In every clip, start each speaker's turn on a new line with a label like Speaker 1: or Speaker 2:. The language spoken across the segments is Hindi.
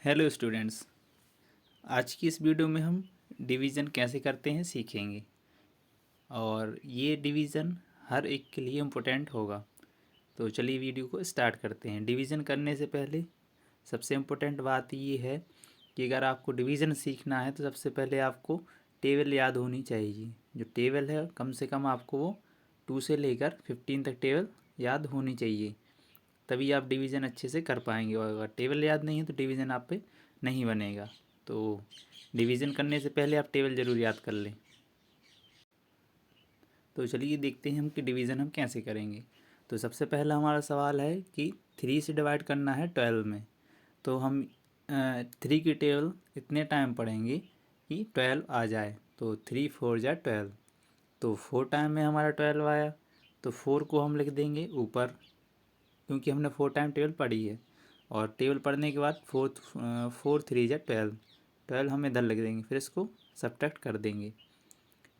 Speaker 1: Hello students. आज की इस वीडियो में हम डिवीज़न कैसे करते हैं सीखेंगे और ये डिवीज़न हर एक के लिए इम्पोर्टेंट होगा। तो चलिए वीडियो को स्टार्ट करते हैं। डिवीज़न करने से पहले सबसे इम्पोर्टेंट बात ये है कि अगर आपको डिवीज़न सीखना है तो सबसे पहले आपको टेबल याद होनी चाहिए। जो टेबल है कम से कम आपको वो 2 से लेकर 15 तक टेबल याद होनी चाहिए, तभी आप डिवीज़न अच्छे से कर पाएंगे। और अगर टेबल याद नहीं है तो डिवीज़न आप पे नहीं बनेगा। तो डिवीज़न करने से पहले आप टेबल ज़रूर याद कर लें। तो चलिए देखते हैं हम कि डिवीज़न हम कैसे करेंगे। तो सबसे पहला हमारा सवाल है कि 3 से डिवाइड करना है 12 में। तो हम 3 की टेबल इतने टाइम पढ़ेंगे कि 12 आ जाए। तो 3 4 जा 12। तो 4 टाइम में हमारा 12 आया, तो 4 को हम लिख देंगे ऊपर, क्योंकि हमने 4 टाइम टेबल पढ़ी है। और टेबल पढ़ने के बाद 4 3 जा 12, 12 हम इधर लिख देंगे, फिर इसको सब्ट्रैक्ट कर देंगे।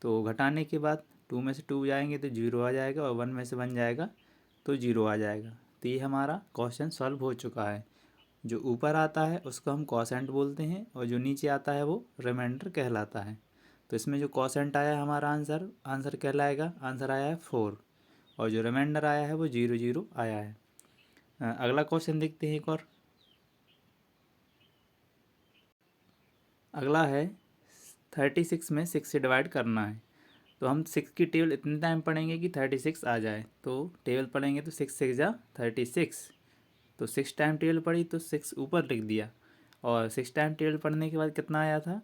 Speaker 1: तो घटाने के बाद 2 में से 2 जाएंगे तो 0 आ जाएगा, और 1 में से 1 जाएगा तो 0 आ जाएगा। तो ये हमारा क्वेश्चन सॉल्व हो चुका है। जो ऊपर आता है उसको हम कोसेंट बोलते हैं, और जो नीचे आता है वो रिमाइंडर कहलाता है। तो इसमें जो कोसेंट आया हमारा आंसर कहलाएगा, आंसर आया है 4, और जो रिमाइंडर आया है वो 0 0 आया है। अगला क्वेश्चन देखते हैं एक और। अगला है 36 में 6 से डिवाइड करना है। तो हम 6 की टेबल इतने टाइम पढ़ेंगे कि 36 आ जाए। तो टेबल पढ़ेंगे तो 6 6 जा 36। तो 6 टाइम टेबल पढ़ी तो 6 ऊपर लिख दिया, और 6 टाइम टेबल पढ़ने के बाद कितना आया था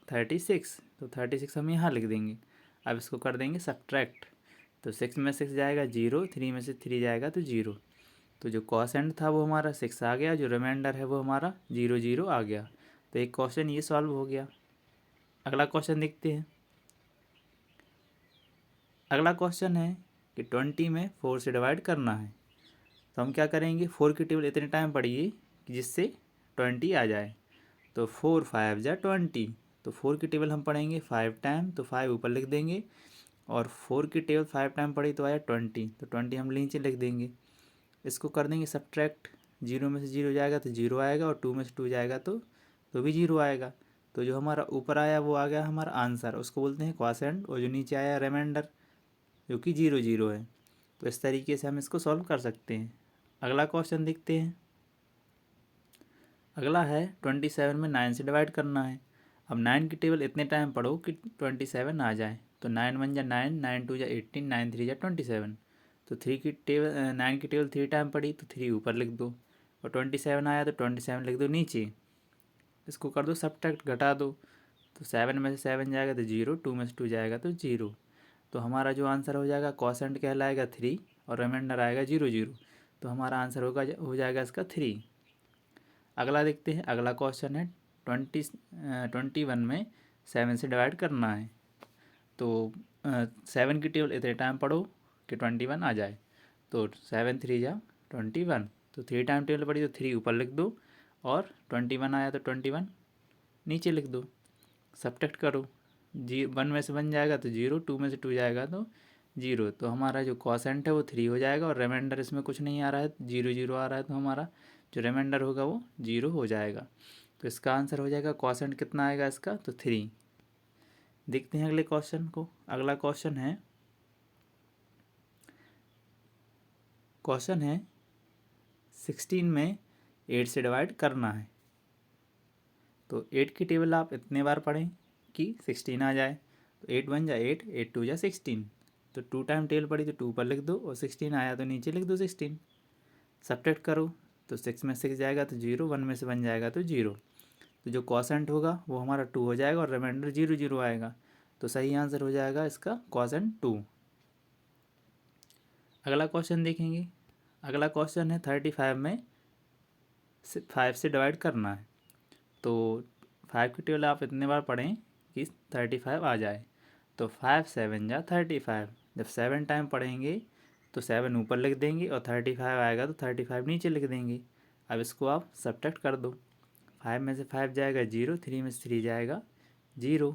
Speaker 1: 36। तो 36 हम यहाँ लिख देंगे। अब इसको कर देंगे सब्ट्रैक्ट। तो 6 में 6 जाएगा 0, 3 में से 3 जाएगा तो 0। तो जो कोसेंट था वो हमारा 6 आ गया, जो रिमाइंडर है वो हमारा 0 0 आ गया। तो एक क्वेश्चन ये सॉल्व हो गया। अगला क्वेश्चन देखते हैं। अगला क्वेश्चन है कि 20 में 4 से डिवाइड करना है। तो हम क्या करेंगे, 4 की टेबल इतने टाइम पढ़िए कि जिससे 20 आ जाए। तो 4 5 जा 20। तो 4 की टेबल हम पढ़ेंगे 5 टाइम, तो 5 ऊपर लिख देंगे, और 4 की टेबल 5 टाइम पढ़ी तो आया 20। तो 20 हम नीचे लिख देंगे। इसको कर देंगे सब्ट्रैक्ट। 0 में से 0 जाएगा तो 0 आएगा, और 2 में से 2 जाएगा तो भी 0 आएगा। तो जो हमारा ऊपर आया वो आ गया हमारा आंसर, उसको बोलते हैं क्वोशेंट। और जो नीचे आया रिमाइंडर, जो कि 0 0 है। तो इस तरीके से हम इसको सॉल्व कर सकते हैं। अगला क्वेश्चन देखते हैं। अगला है 27 में 9 से डिवाइड करना है। अब 9 की टेबल इतने टाइम पढ़ो कि 27 आ जाए। तो 9 1 जा 9, 9 2 जा 18, 9 3 जा 27। तो 9 की टेबल 3 टाइम पढ़ी तो 3 ऊपर लिख दो, और 27 आया तो 27 लिख दो नीचे। इसको कर दो सब्ट्रैक्ट, घटा दो। तो 7 में से 7 जाएगा तो 0, 2 में से 2 जाएगा तो 0। तो हमारा जो आंसर हो जाएगा क्वोशेंट कहलाएगा 3, और रिमाइंडर आएगा 0 0। तो हमारा आंसर हो जाएगा इसका 3। अगला देखते हैं। अगला क्वेश्चन है 21 में 7 से डिवाइड करना है। तो 7 की टेबल इतने टाइम पढ़ो कि 21 आ जाए। तो 7 3 जा 21। तो 3 टाइम टेबल पढ़ी तो 3 ऊपर लिख दो, और 21 आया तो 21 नीचे लिख दो। सब्ट्रैक्ट करो। 1 में से 1 जाएगा तो 0, 2 में से 2 जाएगा तो 0। तो हमारा जो क्वोशेंट है वो 3 हो जाएगा, और रिमाइंडर इसमें कुछ नहीं आ रहा है, 0 0 आ रहा है। तो हमारा जो रिमाइंडर होगा वो 0 हो जाएगा। तो इसका आंसर हो जाएगा, क्वोशेंट कितना आएगा इसका, तो 3। देखते हैं अगले क्वेश्चन को। अगला क्वेश्चन है 16 में 8 से डिवाइड करना है। तो 8 की टेबल आप इतने बार पढ़ें कि 16 आ जाए। तो 8 1 जा 8, 8 2 जा 16। तो 2 टाइम टेबल पढ़ी तो 2 पर लिख दो, और 16 आया तो नीचे लिख दो 16। सब्ट्रैक्ट करो। तो 6 में 6 जाएगा तो 0, 1 में से 1 जाएगा तो 0। तो जो क्वोशेंट होगा वो हमारा 2 हो जाएगा, और रिमाइंडर 0 0 आएगा। तो सही आंसर हो जाएगा इसका क्वोशेंट 2। अगला क्वेश्चन देखेंगे। अगला क्वेश्चन है 35 में 5 से डिवाइड करना है। तो 5 की टेबल आप इतने बार पढ़ें कि 35 आ जाए। तो 5 7 जा 35। जब 7 टाइम पढ़ेंगे तो 7 ऊपर लिख देंगे, और 35 आएगा तो 35 नीचे लिख देंगे। अब इसको आप सब्ट्रैक्ट कर दो। 5 में से 5 जाएगा 0, 3 में से 3 जाएगा 0।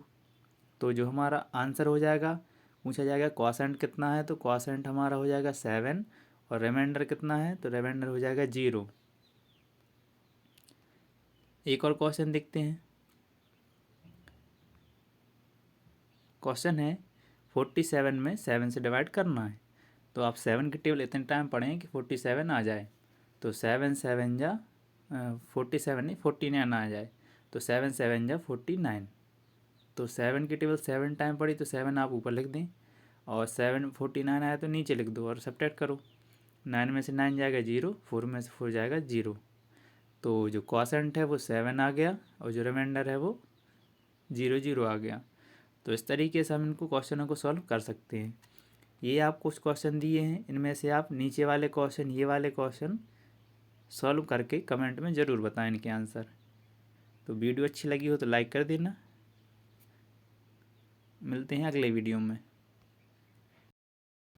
Speaker 1: तो जो हमारा आंसर हो जाएगा, पूछा जाएगा क्वोशेंट कितना है, तो क्वोशेंट हमारा हो जाएगा 7, और रिमाइंडर कितना है, तो रिमाइंडर हो जाएगा 0। एक और क्वेश्चन देखते हैं। क्वेश्चन है 47 में 7 से डिवाइड करना है। तो आप 7 की टेबल इतने टाइम पढ़ें कि 47 आ जाए। तो 7 7 जा 47 नहीं 49 आ जाए। तो 7 7 जा 49। तो 7 की टेबल 7 टाइम पढ़ी तो 7 आप ऊपर लिख दें, और 7 49 आया तो नीचे लिख दो और सब्ट्रैक्ट करो। 9 में से 9 जाएगा 0, 4 में से 4 जाएगा 0। तो जो क्वोशंट है वो 7 आ गया और जो रिमाइंडर है वो 0 0 आ गया। तो इस तरीके से हम इनको क्वेश्चनों को सॉल्व कर सकते हैं। ये आप कुछ क्वेश्चन दिए हैं, इनमें से आप नीचे वाले क्वेश्चन, ये वाले क्वेश्चन सॉल्व करके कमेंट में ज़रूर बताएं इनके आंसर। तो वीडियो अच्छी लगी हो तो लाइक कर देना। मिलते हैं अगले वीडियो में।